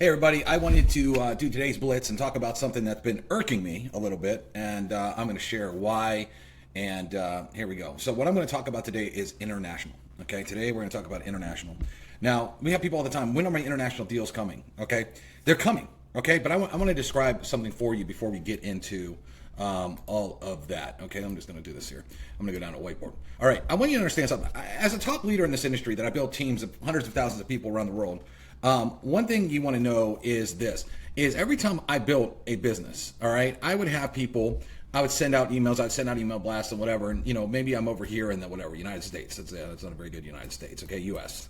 Hey everybody, I wanted to do today's blitz and talk about something that's been irking me a little bit, and I'm going to share why, and here we go. So what I'm going to talk about today is international, okay? Today we're going to talk about international. Now, we have people all the time, when are my international deals coming, okay? They're coming, okay? But I want to describe something for you before we get into all of that, okay? I'm just going to do this here. I'm going to go down to whiteboard. All right, I want you to understand something. As a top leader in this industry that I build teams of hundreds of thousands of people around the world, one thing you want to know is this, is every time I built a business, all right, I would have people, I would send out emails, I'd send out email blasts and whatever, and maybe I'm over here in the whatever, United States, that's not a very good United States, okay, US.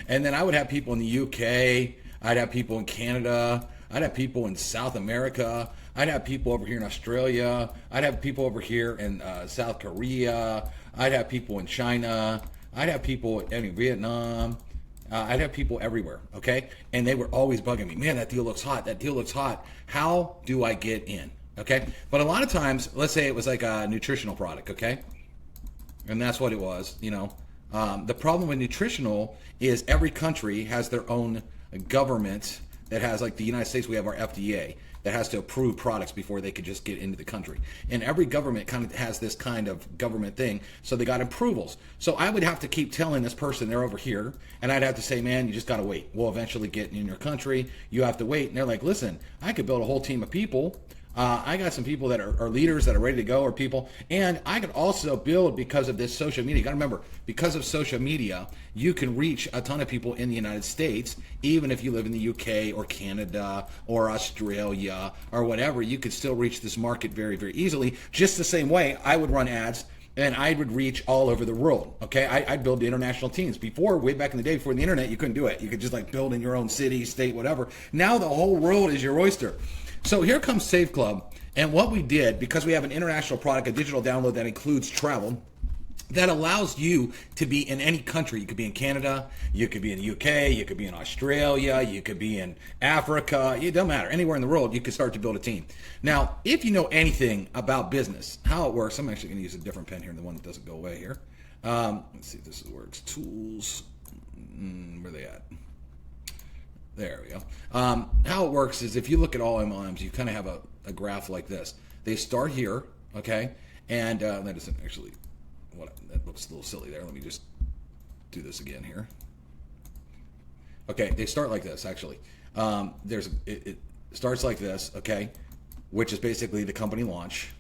And then I would have people in the UK, I'd have people in Canada, I'd have people in South America, I'd have people over here in Australia, I'd have people over here in South Korea, I'd have people in China, I'd have people in Vietnam, I'd have people everywhere, okay? And they were always bugging me. Man, that deal looks hot. That deal looks hot. How do I get in, okay? But a lot of times, let's say it was like a nutritional product, okay? And that's what it was, The problem with nutritional is every country has their own government that has, like the United States, we have our FDA that has to approve products before they could just get into the country. And every government kind of has this kind of government thing, so they got approvals. So I would have to keep telling this person they're over here, and I'd have to say, man, you just gotta wait. We'll eventually get in your country. You have to wait. And they're like, listen, I could build a whole team of people. I got some people that are leaders that are ready to go, or people, and I could also build because of this social media. You gotta remember, because of social media, you can reach a ton of people in the United States, even if you live in the UK or Canada or Australia or whatever. You could still reach this market very, very easily. Just the same way I would run ads and I would reach all over the world, okay? I'd build the international teams. Before, way back in the day, before the internet, you couldn't do it. You could just like build in your own city, state, whatever. Now the whole world is your oyster. So here comes Save Club, and what we did, because we have an international product, a digital download that includes travel, that allows you to be in any country. You could be in Canada, you could be in the UK, you could be in Australia, you could be in Africa, it doesn't matter. Anywhere in the world, you could start to build a team. Now, if you know anything about business, how it works, I'm actually going to use a different pen here, the one that doesn't go away here. Let's see if this works. Tools, where are they at? There we go. How it works is if you look at all MLMs, you kind of have a graph like this. They start here, okay? And that isn't actually, that looks a little silly there. Let me just do this again here. Okay, they start like this, actually. It starts like this, okay? Which is basically the company launch.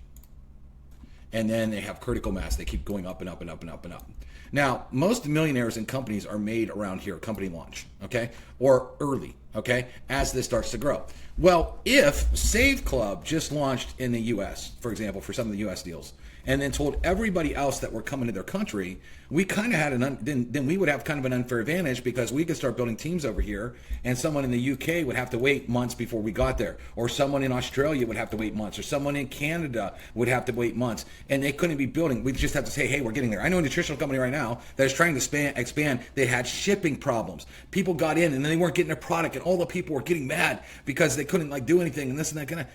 And then they have critical mass. They keep going up and up and up and up and up. Now, most millionaires and companies are made around here, company launch, okay? Or early, okay? As this starts to grow. Well, if Save Club just launched in the US, for example, for some of the US deals, and then told everybody else that were coming to their country, we kind of had then we would have kind of an unfair advantage, because we could start building teams over here, and someone in the UK would have to wait months before we got there, or someone in Australia would have to wait months, or someone in Canada would have to wait months, and they couldn't be building. We'd just have to say, hey, we're getting there. I know a nutritional company right now that is trying to expand. They had shipping problems. People got in, and then they weren't getting their product, and all the people were getting mad because they couldn't do anything, and this and that kind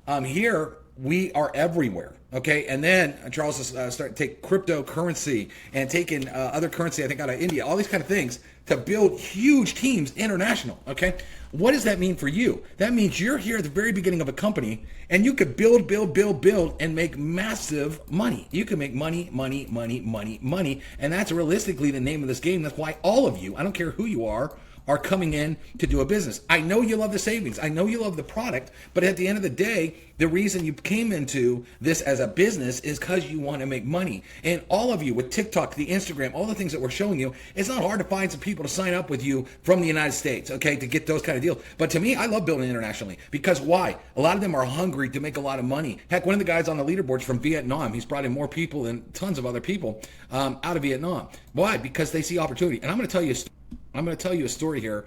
of, here, we are everywhere, okay? And then Charles is starting to take cryptocurrency and taking other currency, I think, out of India, all these kind of things to build huge teams international, okay? What does that mean for you? That means you're here at the very beginning of a company, and you could build, and make massive money. You can make money, and that's realistically the name of this game. That's why all of you, I don't care who you are coming in to do a business. I know you love the savings. I know you love the product, but at the end of the day, the reason you came into this as a business is because you want to make money. And all of you with TikTok, the Instagram, all the things that we're showing you, it's not hard to find some people to sign up with you from the United States, okay, to get those kind of deals. But to me, I love building internationally, because why? A lot of them are hungry to make a lot of money. Heck, one of the guys on the leaderboard's from Vietnam. He's brought in more people than tons of other people out of Vietnam. Why? Because they see opportunity. And I'm going to tell you a story here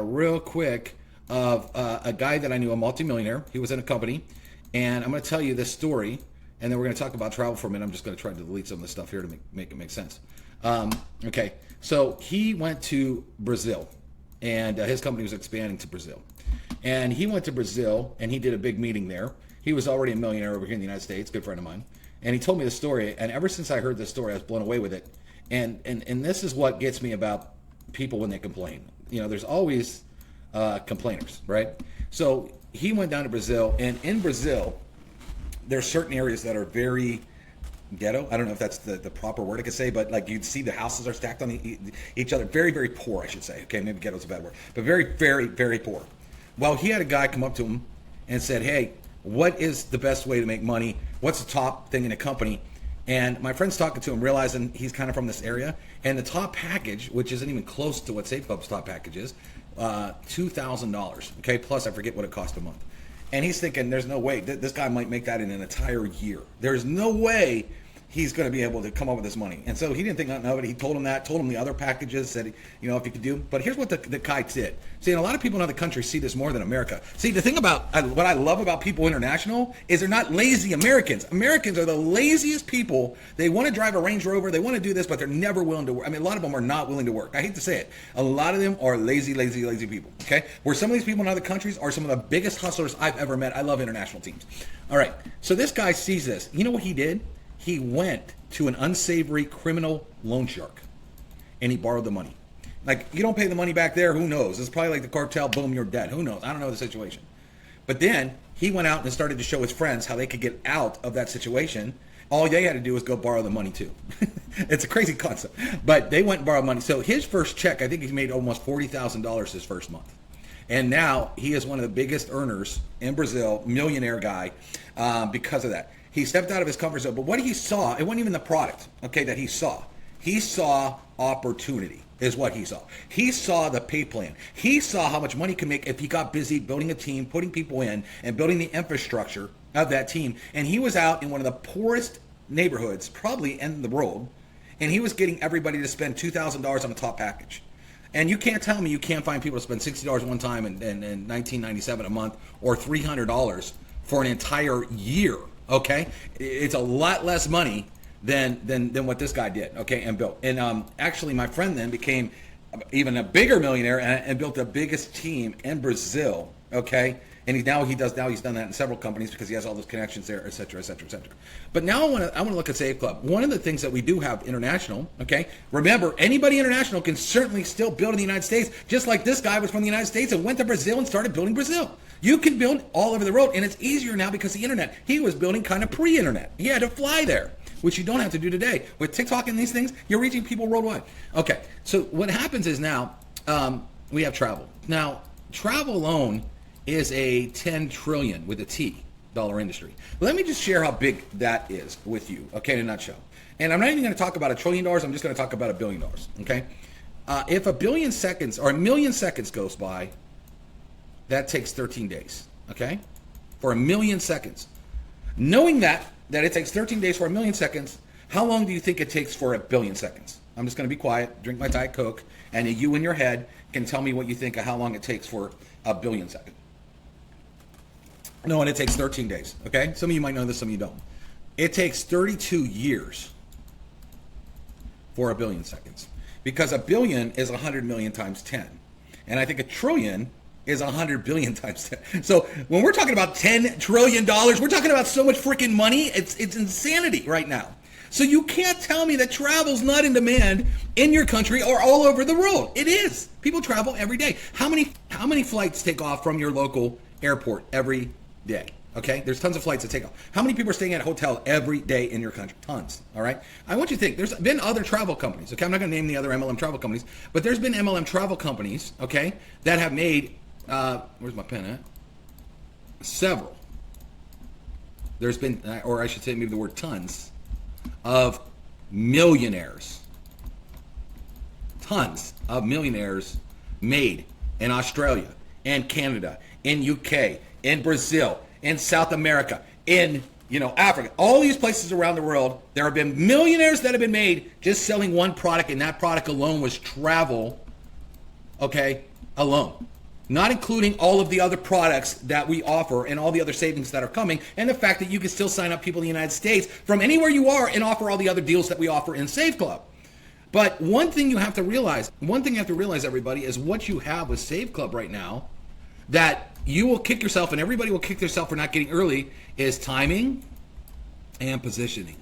real quick of a guy that I knew, a multimillionaire. He was in a company, and I'm going to tell you this story, and then we're going to talk about travel for a minute. I'm just going to try to delete some of this stuff here to make it make sense. Okay, so he went to Brazil, and his company was expanding to Brazil. And he went to Brazil, and he did a big meeting there. He was already a millionaire over here in the United States, good friend of mine. And he told me the story, and ever since I heard this story, I was blown away with it. And this is what gets me about people when they complain. There's always complainers, right? So he went down to Brazil, and in Brazil, there are certain areas that are very ghetto. I don't know if that's the proper word I could say, but like you'd see the houses are stacked on each other. Very, very poor, I should say. Okay, maybe ghetto's a bad word, but very, very, very poor. Well, he had a guy come up to him and said, hey, what is the best way to make money? What's the top thing in a company? And my friend's talking to him, realizing he's kind of from this area. And the top package, which isn't even close to what Safe Club's top package is, $2,000. Okay, plus I forget what it cost a month. And he's thinking, there's no way. This guy might make that in an entire year. There's no way he's going to be able to come up with this money. And so he didn't think nothing of it. He told him that, told him the other packages, said, you know, if he could do. But here's what the guy did. See, and a lot of people in other countries see this more than America. See, the thing about what I love about people international is they're not lazy Americans. Americans are the laziest people. They want to drive a Range Rover. They want to do this, but they're never willing to work. I mean, a lot of them are not willing to work. I hate to say it. A lot of them are lazy, lazy, lazy people, okay? Where some of these people in other countries are some of the biggest hustlers I've ever met. I love international teams. All right, so this guy sees this. You know what he did? He went to an unsavory criminal loan shark and he borrowed the money. Like, you don't pay the money back there, who knows? It's probably like the cartel, boom, you're dead. Who knows? I don't know the situation. But then he went out and started to show his friends how they could get out of that situation. All they had to do was go borrow the money too. It's a crazy concept. But they went and borrowed money. So his first check, I think he made almost $40,000 his first month. And now he is one of the biggest earners in Brazil, millionaire guy, because of that. He stepped out of his comfort zone. But what he saw, it wasn't even the product, okay, that he saw. He saw opportunity is what he saw. He saw the pay plan. He saw how much money he could make if he got busy building a team, putting people in, and building the infrastructure of that team. And he was out in one of the poorest neighborhoods, probably in the world, and he was getting everybody to spend $2,000 on a top package. And you can't tell me you can't find people to spend $60 one time in $19.97 a month or $300 for an entire year. Okay, it's a lot less money than what this guy did. Okay, and built. And actually, my friend then became even a bigger millionaire and built the biggest team in Brazil. Okay, and he's done that in several companies because he has all those connections there, et cetera, et cetera, et cetera. But now I want to look at Save Club. One of the things that we do have international. Okay, remember, anybody international can certainly still build in the United States, just like this guy was from the United States and went to Brazil and started building Brazil. You can build all over the world, and it's easier now because of the internet. He was building kind of pre-internet. He had to fly there, which you don't have to do today. With TikTok and these things, you're reaching people worldwide. Okay, so what happens is now we have travel. Now, travel alone is a 10 trillion with a T dollar industry. Let me just share how big that is with you, okay, in a nutshell. And I'm not even going to talk about $1 trillion. I'm just going to talk about $1 billion, okay? If a billion seconds or a million seconds goes by, that takes 13 days, okay? For 1 million seconds. Knowing that it takes 13 days for 1 million seconds, how long do you think it takes for 1 billion seconds? I'm just going to be quiet, drink my Diet Coke, and you in your head can tell me what you think of how long it takes for 1 billion seconds. No, and it takes 13 days, okay? Some of you might know this, some of you don't. It takes 32 years for 1 billion seconds because 1 billion is 100 million times 10. And I think 1 trillion is 100 billion times 10. So when we're talking about $10 trillion, we're talking about so much freaking money. It's insanity right now. So you can't tell me that travel's not in demand in your country or all over the world. It is. People travel every day. How many flights take off from your local airport every day? Okay, there's tons of flights that take off. How many people are staying at a hotel every day in your country? Tons, all right? I want you to think, there's been other travel companies, okay? I'm not going to name the other MLM travel companies, but there's been MLM travel companies, okay, that have made, where's my pen at? Several. There's been, or I should say maybe the word tons, of millionaires. Tons of millionaires made in Australia, in Canada, in UK, in Brazil, in South America, in Africa, all these places around the world. There have been millionaires that have been made just selling one product, and that product alone was travel, okay, alone. Not including all of the other products that we offer and all the other savings that are coming, and the fact that you can still sign up people in the United States from anywhere you are and offer all the other deals that we offer in Save Club. But one thing you have to realize, everybody, is what you have with Save Club right now, that you will kick yourself and everybody will kick themselves for not getting early, is timing and positioning.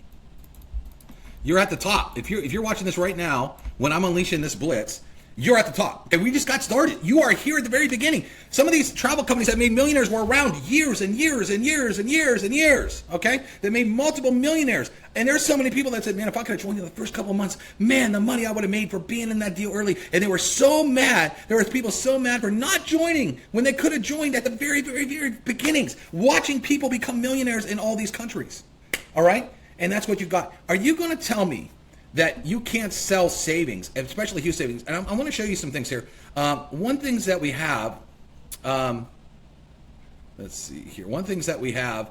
You're at the top. If you're watching this right now, when I'm unleashing this blitz, you're at the top. Okay, we just got started. You are here at the very beginning. Some of these travel companies that made millionaires were around years and years and years and years and years. Okay, they made multiple millionaires. And there's so many people that said, man, if I could have joined in the first couple of months, man, the money I would have made for being in that deal early. And they were so mad. There was people so mad for not joining when they could have joined at the very, very, very beginnings, watching people become millionaires in all these countries. All right, and that's what you got. Are you going to tell me that you can't sell savings, especially huge savings? And I want to show you some things here. One things that we have, let's see here. One things that we have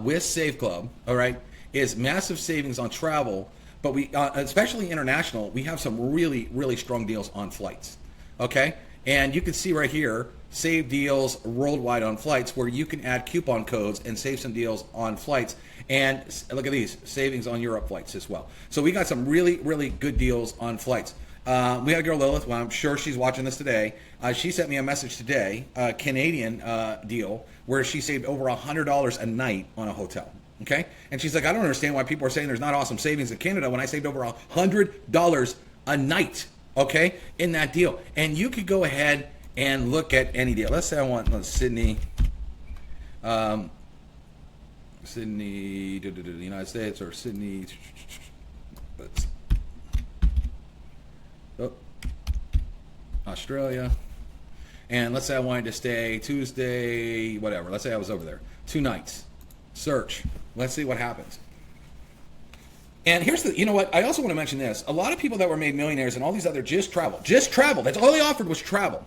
with Save Club, all right, is massive savings on travel, but we, especially international, we have some really, really strong deals on flights, okay? And you can see right here, save deals worldwide on flights, where you can add coupon codes and save some deals on flights. And look at these, savings on Europe flights as well. So we got some really, really good deals on flights. We had a girl, Lilith, well, I'm sure she's watching this today. She sent me a message today, a Canadian deal, where she saved over $100 a night on a hotel. Okay? And she's like, I don't understand why people are saying there's not awesome savings in Canada when I saved over $100 a night, okay, in that deal. And you could go ahead and look at any deal. Let's say I want Sydney, the United States, or Sydney, Australia. And let's say I wanted to stay Tuesday, whatever. Let's say I was over there 2 nights. Search. Let's see what happens. And here's the, you know what? I also want to mention this. A lot of people that were made millionaires and all these other just travel. That's all they offered was travel.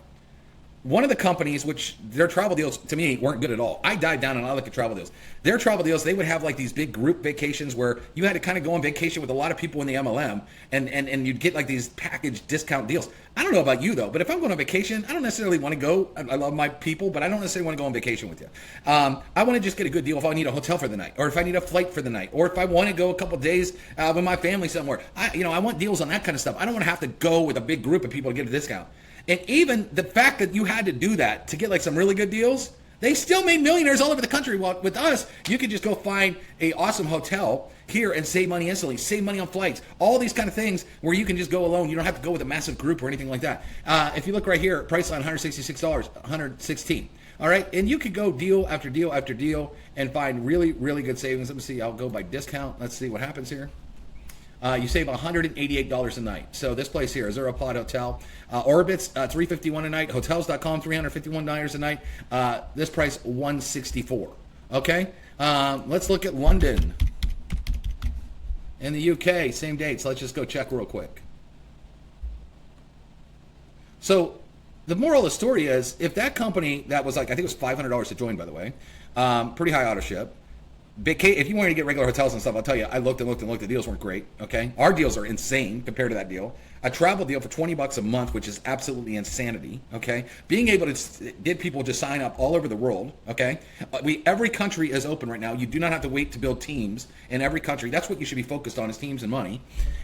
One of the companies, which their travel deals to me weren't good at all. I dive down and I look at travel deals. Their travel deals, they would have like these big group vacations where you had to kind of go on vacation with a lot of people in the MLM, and you'd get like these package discount deals. I don't know about you though, but if I'm going on vacation, I don't necessarily want to go. I love my people, but I don't necessarily want to go on vacation with you. I want to just get a good deal if I need a hotel for the night, or if I need a flight for the night, or if I want to go a couple of days with my family somewhere. I want deals on that kind of stuff. I don't want to have to go with a big group of people to get a discount. And even the fact that you had to do that to get like some really good deals, they still made millionaires all over the country. Well, with us, you could just go find a awesome hotel here and save money instantly, save money on flights, all these kind of things where you can just go alone. You don't have to go with a massive group or anything like that. If you look right here, Priceline, $166, $116. All right, and you could go deal after deal after deal and find really, really good savings. Let me see, I'll go by discount. Let's see what happens here. You save $188 a night. So this place here, Azura Pod Hotel, Orbitz, $351 a night. Hotels.com, $351 a night. This price, $164. Okay, let's look at London. In the UK, same dates. Let's just go check real quick. So the moral of the story is, if that company that was like, I think it was $500 to join, by the way, pretty high auto ship. If you wanted to get regular hotels and stuff, I'll tell you, I looked and looked and looked. The deals weren't great. Okay, our deals are insane compared to that deal. A travel deal for $20 a month, which is absolutely insanity. Okay, being able to get people to sign up all over the world. Okay, every country is open right now. You do not have to wait to build teams in every country. That's what you should be focused on, is teams and money.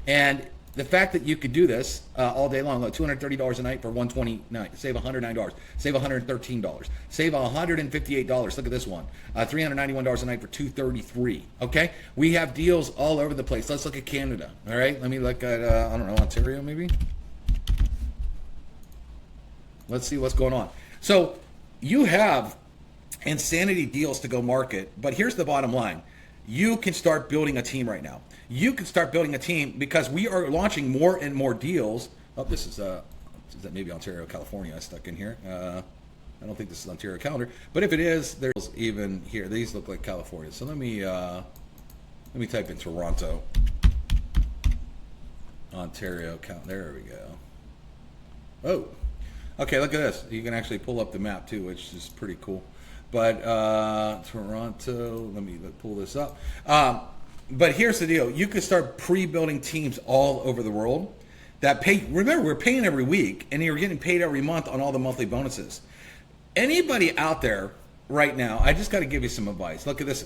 And the fact that you could do this all day long, like $230 a night for $120 night, save $109, save $113, save $158. Look at this one, $391 a night for $233. Okay, we have deals all over the place. Let's look at Canada. All right, let me look at I don't know, Ontario maybe. Let's see what's going on. So you have insanity deals to go market, but here's the bottom line: you can start building a team right now. You can start building a team because we are launching more and more deals. Oh, this is that maybe Ontario, California I stuck in here. I don't think this is Ontario calendar, but if it is, there's even here. These look like California. So let me type in Toronto, Ontario calendar. There we go. Oh, okay. Look at this. You can actually pull up the map too, which is pretty cool. But Toronto. Let me pull this up. But here's the deal. You could start pre-building teams all over the world that pay. Remember, we're paying every week, and you're getting paid every month on all the monthly bonuses. Anybody out there right now, I just got to give you some advice. Look at this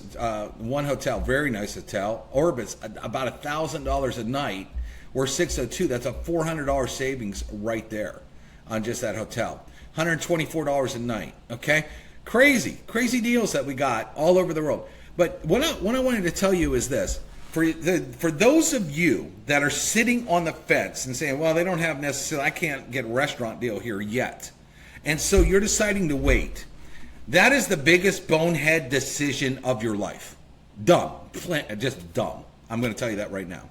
one hotel, very nice hotel. Orbitz, about $1,000 a night. We're 602. That's a $400 savings right there on just that hotel. $124 a night, okay? Crazy deals that we got all over the world. But what I wanted to tell you is this. for those of you that are sitting on the fence and saying, well, they don't have necessarily, I can't get a restaurant deal here yet. And so you're deciding to wait. That is the biggest bonehead decision of your life. Dumb. Just dumb. I'm going to tell you that right now.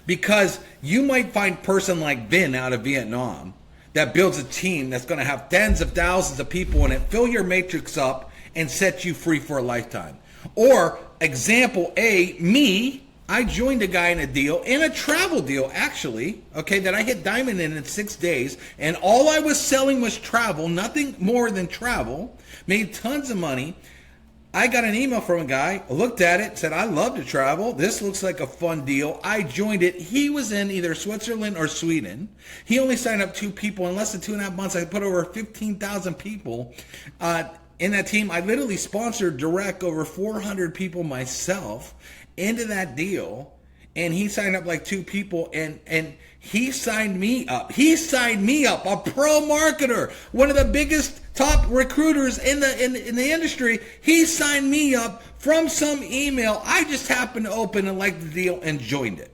Because you might find a person like Vin out of Vietnam that builds a team that's going to have tens of thousands of people in it, fill your matrix up, and set you free for a lifetime. Or, example A, me, I joined a guy in a deal, in a travel deal actually, okay, that I hit diamond in 6 days, and all I was selling was travel, nothing more than travel, made tons of money. I got an email from a guy, looked at it, said, I love to travel. This looks like a fun deal. I joined it. He was in either Switzerland or Sweden. He only signed up 2 people. In less than 2.5 months, I put over 15,000 people in that team. I literally sponsored direct over 400 people myself into that deal. And he signed up like 2 people, and he signed me up. He signed me up, a pro marketer, one of the biggest top recruiters in the industry. He signed me up from some email I just happened to open and liked the deal and joined it.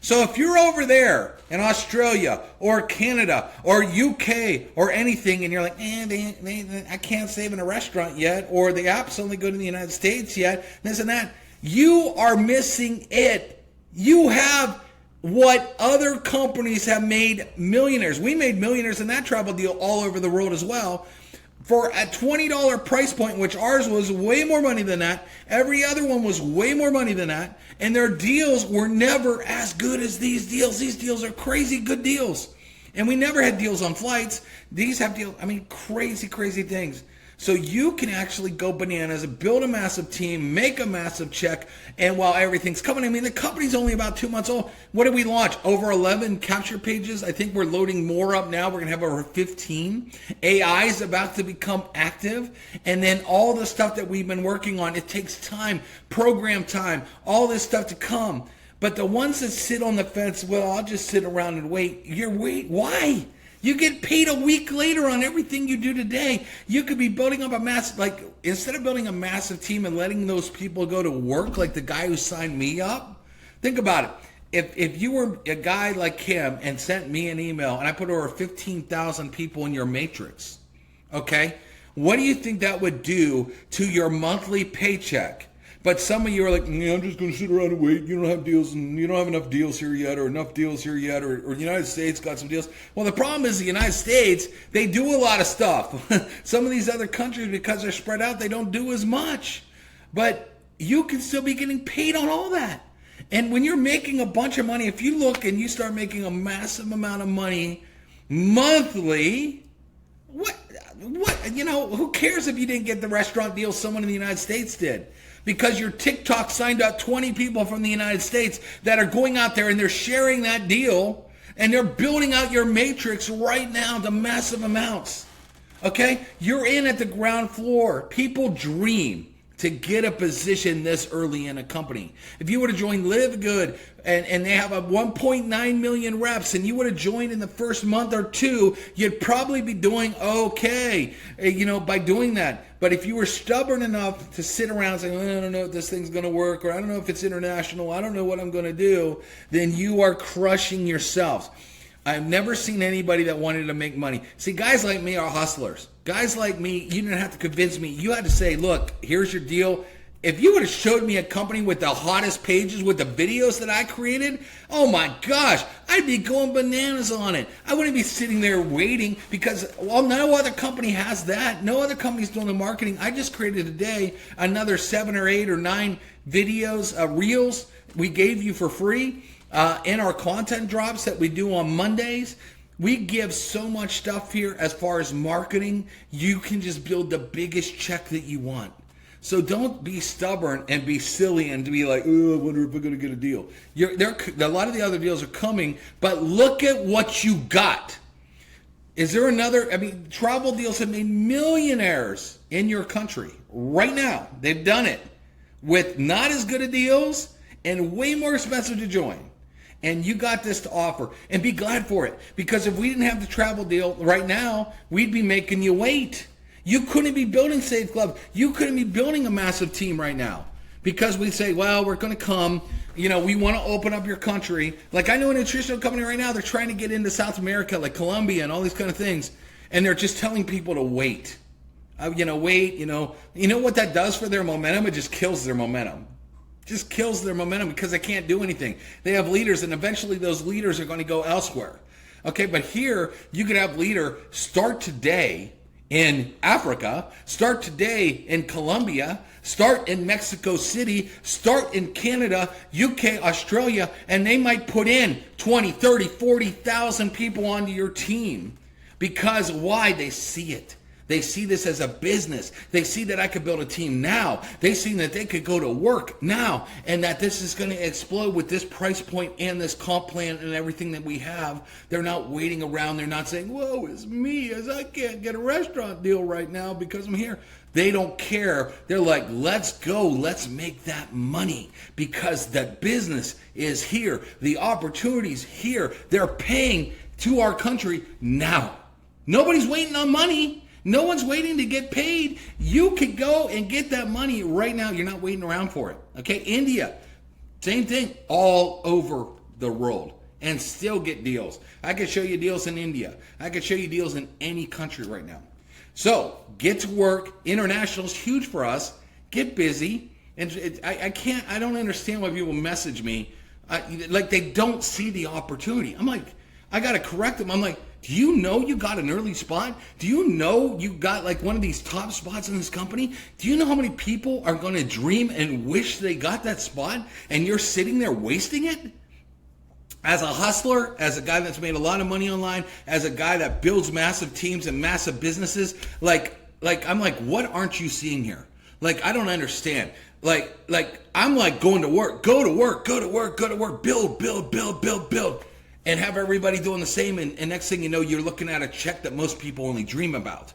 So if you're over there in Australia or Canada or UK or anything, and you're like, I can't save in a restaurant yet, or the app's only good in the United States yet, this and that, you are missing it. You have what other companies have made millionaires. We made millionaires in that travel deal all over the world as well. For a $20 price point, which ours was way more money than that. Every other one was way more money than that. And their deals were never as good as these deals. These deals are crazy good deals. And we never had deals on flights. These have deals, crazy, crazy things. So you can actually go bananas, build a massive team, make a massive check, and while everything's coming, the company's only about 2 months old. What did we launch? Over 11 capture pages. I think we're loading more up now. We're going to have over 15. AI is about to become active. And then all the stuff that we've been working on, it takes time, program time, all this stuff to come. But the ones that sit on the fence, well, I'll just sit around and wait. Why? You get paid a week later on everything you do today. You could be building up a instead of building a massive team and letting those people go to work like the guy who signed me up. Think about it. If you were a guy like him and sent me an email and I put over 15,000 people in your matrix, okay, what do you think that would do to your monthly paycheck? But some of you are like, I'm just going to sit around and wait. You don't have deals, and you don't have enough deals here yet, or enough deals here yet, or the United States got some deals. Well, the problem is the United States, they do a lot of stuff. Some of these other countries, because they're spread out, they don't do as much. But you can still be getting paid on all that. And when you're making a bunch of money, if you look and you start making a massive amount of money monthly, who cares if you didn't get the restaurant deal someone in the United States did? Because your TikTok signed up 20 people from the United States that are going out there and they're sharing that deal and they're building out your matrix right now to massive amounts. Okay? You're in at the ground floor. People dream to get a position this early in a company. If you were to join Live Good and they have a 1.9 million reps and you would have joined in the first month or 2, you'd probably be doing okay, by doing that. But if you were stubborn enough to sit around saying, I don't know if this thing's going to work, or I don't know if it's international, I don't know what I'm going to do, then you are crushing yourselves. I've never seen anybody that wanted to make money. See, guys like me are hustlers. Guys like me, you didn't have to convince me. You had to say, look, here's your deal. If you would have showed me a company with the hottest pages with the videos that I created, oh my gosh, I'd be going bananas on it. I wouldn't be sitting there waiting because, well, no other company has that. No other company's doing the marketing. I just created today another 7 or 8 or 9 videos, reels we gave you for free in our content drops that we do on Mondays. We give so much stuff here as far as marketing. You can just build the biggest check that you want. So don't be stubborn and be silly and to be like, oh, I wonder if we're going to get a deal. A lot of the other deals are coming, but look at what you got. Is there another? Travel deals have made millionaires in your country right now. They've done it with not as good of deals and way more expensive to join. And you got this to offer, and be glad for it. Because if we didn't have the travel deal right now, we'd be making you wait. You couldn't be building Safe Club. You couldn't be building a massive team right now. Because we say, well, we're going to come. we want to open up your country. Like I know a nutritional company right now, they're trying to get into South America, like Colombia and all these kind of things. And they're just telling people to wait. Wait, you know what that does for their momentum? It just kills their momentum. Just kills their momentum because they can't do anything. They have leaders, and eventually those leaders are going to go elsewhere. Okay, but here you could have leader start today in Africa, start today in Colombia, start in Mexico City, start in Canada, UK, Australia, and they might put in 20, 30, 40,000 people onto your team. Because why? They see it. They see this as a business. They see that I could build a team now. They see that they could go to work now, and that this is going to explode with this price point and this comp plan and everything that we have. They're not waiting around. They're not saying, whoa, it's me, as I can't get a restaurant deal right now because I'm here. They don't care. They're like, let's go. Let's make that money because that business is here. The opportunity's here. They're paying to our country now. Nobody's waiting on money. No one's waiting to get paid. You could go and get that money right now. You're not waiting around for it. Okay, India, same thing, all over the world, and still get deals. I could show you deals in India. I could show you deals in any country right now. So get to work. International is huge for us. Get busy. And I don't understand why people message me like they don't see the opportunity. I'm like, I got to correct them. I'm like, do you know you got an early spot? Do you know you got like one of these top spots in this company? Do you know how many people are going to dream and wish they got that spot and you're sitting there wasting it? As a hustler, as a guy that's made a lot of money online, as a guy that builds massive teams and massive businesses, like I'm like, what aren't you seeing here? Like, I don't understand. Like I'm like going to work, go to work, build. And have everybody doing the same, and next thing you know, you're looking at a check that most people only dream about.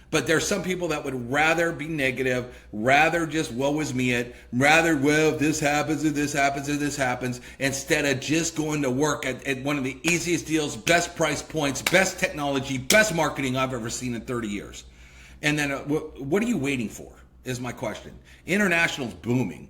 But there's some people that would rather be negative, rather just woe is me it, rather, well, if this happens, or this happens, or this happens, instead of just going to work at one of the easiest deals, best price points, best technology, best marketing I've ever seen in 30 years. And then what are you waiting for, is my question. International's booming.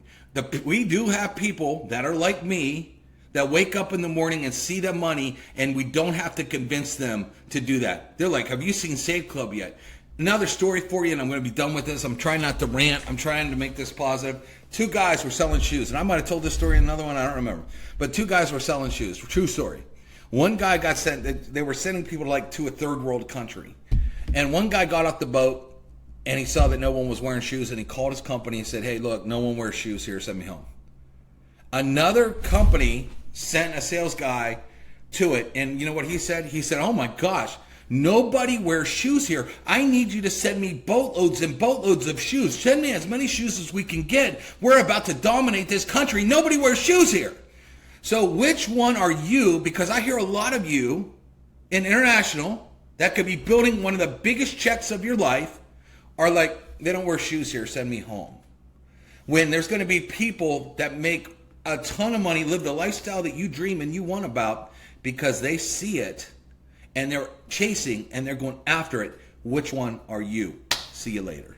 We do have people that are like me, that wake up in the morning and see the money, and we don't have to convince them to do that. They're like, have you seen Save Club yet? Another story for you, and I'm going to be done with this. I'm trying not to rant. I'm trying to make this positive. 2 guys were selling shoes, and I might have told this story in another one. I don't remember. But 2 guys were selling shoes. True story. One guy got sent. They were sending people to a third world country. And one guy got off the boat, and he saw that no one was wearing shoes, and he called his company and said, hey, look, no one wears shoes here. Send me home. Another company sent a sales guy to it, and you know what he said? He said, oh my gosh, nobody wears shoes here. I need you to send me boatloads and boatloads of shoes. Send me as many shoes as we can get. We're about to dominate this country. Nobody wears shoes here. So which one are you? Because I hear a lot of you in international that could be building one of the biggest checks of your life are like, they don't wear shoes here. Send me home. When there's going to be people that make a ton of money, live the lifestyle that you dream and you want about because they see it and they're chasing and they're going after it. Which one are you? See you later.